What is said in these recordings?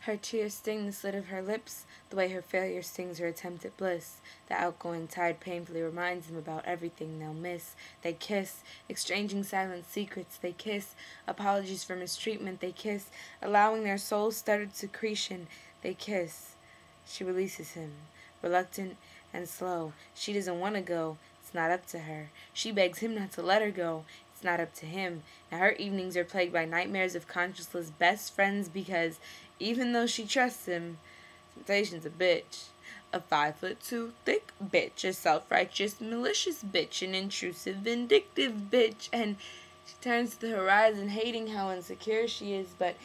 Her tears sting the slit of her lips, the way her failure stings her attempt at bliss. The outgoing tide painfully reminds them about everything they'll miss. They kiss, exchanging silent secrets. They kiss, apologies for mistreatment. They kiss, allowing their souls stuttered secretion. They kiss. She releases him, reluctant and slow. She doesn't want to go. It's not up to her. She begs him not to let her go. It's not up to him. Now her evenings are plagued by nightmares of conscienceless best friends because even though she trusts him, temptation's a bitch. A 5'2" thick bitch, a self-righteous, malicious bitch, an intrusive, vindictive bitch, and she turns to the horizon, hating how insecure she is, but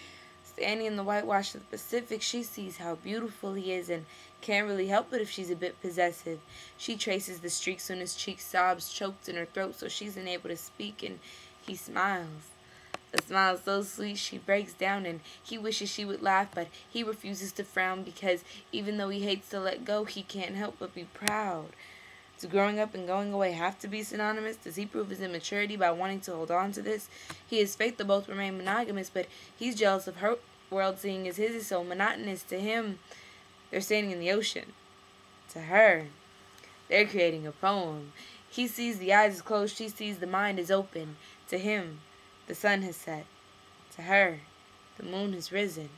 standing in the whitewash of the Pacific, she sees how beautiful he is and can't really help it if she's a bit possessive. She traces the streaks on his cheeks, sobs choked in her throat so she's unable to speak, and he smiles. A smile so sweet she breaks down, and he wishes she would laugh, but he refuses to frown because even though he hates to let go, he can't help but be proud. Does growing up and going away have to be synonymous? Does he prove his immaturity by wanting to hold on to this? He has faith they'll both remain monogamous, but he's jealous of her world seeing as his is so monotonous. To him, they're standing in the ocean. To her, they're creating a poem. He sees the eyes is closed, she sees the mind is open. To him, the sun has set. To her, the moon has risen.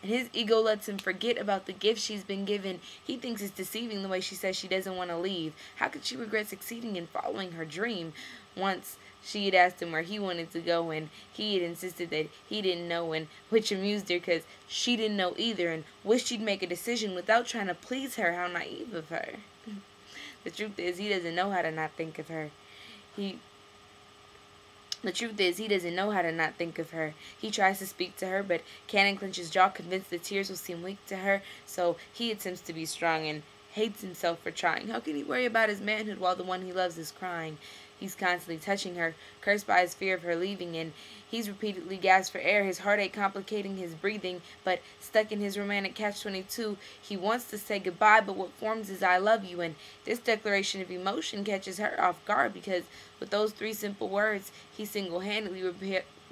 And his ego lets him forget about the gift she's been given. He thinks it's deceiving the way she says she doesn't want to leave. How could she regret succeeding in following her dream? Once she had asked him where he wanted to go, and he had insisted that he didn't know, and which amused her because she didn't know either and wished she'd make a decision without trying to please her. How naive of her. The truth is, he doesn't know how to not think of her. The truth is, he doesn't know how to not think of her. He tries to speak to her, but can't clench his jaw, convinced the tears will seem weak to her, so he attempts to be strong and hates himself for trying. How can he worry about his manhood while the one he loves is crying? He's constantly touching her, cursed by his fear of her leaving, and he's repeatedly gasped for air, his heartache complicating his breathing, but stuck in his romantic catch-22. He wants to say goodbye, but what forms is I love you, and this declaration of emotion catches her off guard because with those three simple words, he single-handedly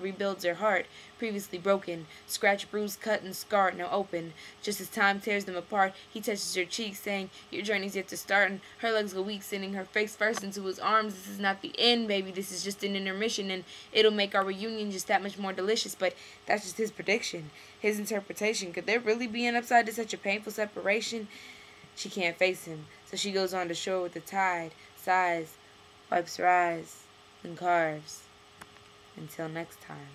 rebuilds her heart, previously broken, scratched, bruised, cut, and scarred, now open. Just as time tears them apart, he touches her cheek, saying, your journey's yet to start, and her legs go weak, sending her face first into his arms. This is not the end, baby, this is just an intermission, and it'll make our reunion just that much more delicious, but that's just his prediction, his interpretation. Could there really be an upside to such a painful separation? She can't face him, so she goes on to shore with the tide, sighs, wipes her eyes, and carves. Until next time.